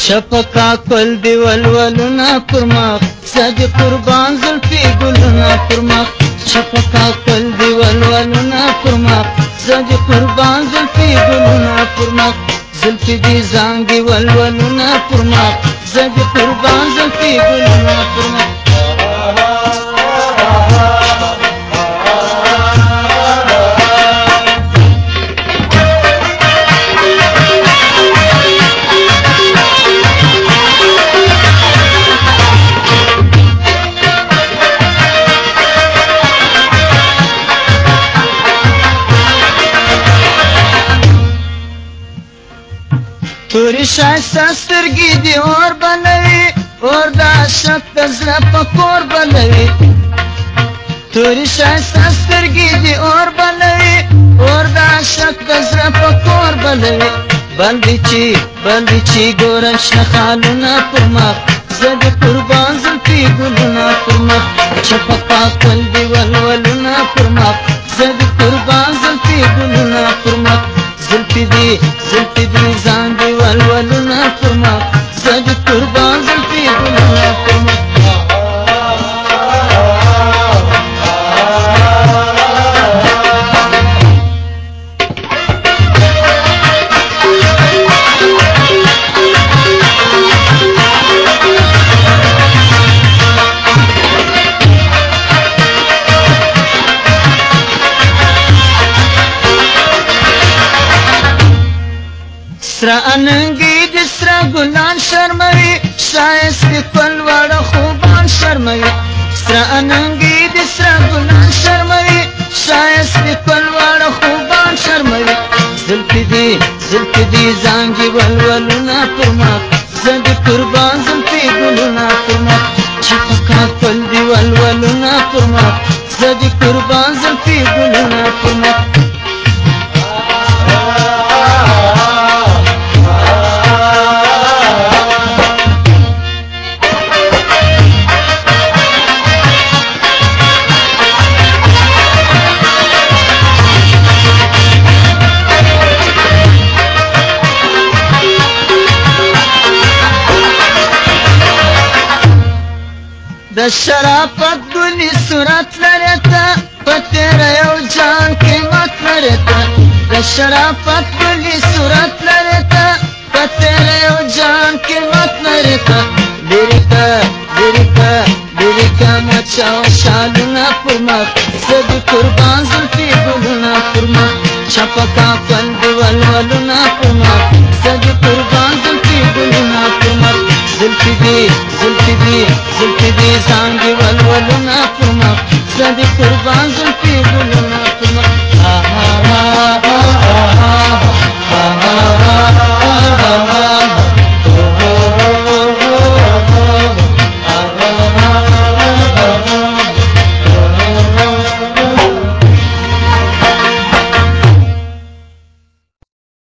شفقا کل دی ولولنا پرمخ زدی قربان زلفی گلنا پرمخ شفقا کل دی ولولنا پرمخ زدی قربان زلفی گلنا پرمخ زلفی دی زانگی ولولنا پرمخ زدی قربان زلفی گلنا پرمخ توری شایسته سترگی دی اور بلوی اور دا عشق دزر پکور بلوی توری شایسته سترگی دی اور بلوی اور دا عشق دزر پکور بلوی بلدی چی گورش نخالونا پرمخ زدی قربان زلفی گلونا پرمخ شفقا قلبی ولولونا پرمخ زدی قربان زلفی گلونا پرمخ زلفی دی زانگی ولولونا پرمخ زدی قربان زلفی گلونا پرمخ سرا اننگی دی سرا گلان شرموی شایست کل وڑا خوبان شرموی سرا اننگی دی سرا گلان شرموی شایست کل وڑا خوبان شرموی زلفی دی زانگی ولولونا پرمخ زدی قربان زلفی گلونا پرمخ شفقا کل دی ولولونا پرمخ زدی قربان زلفی گلونا پرمخ د شرافت گلی صورت لرتا پتر یو جان قیمت لرتا د شرافت گلی صورت لرتا پتر یو جان قیمت لرتا لیریکا مچاو شالونا پرمخ زدی قربان زلفی گلونا پرمخ شفقا قلبی ولولونا پرمخ زدی قربان زلفی گلونا پرمخ زلفی دی زانگی ولولونا پرمخ زدی قربان زلفی گلونا پرمخ آها آها آها آها آها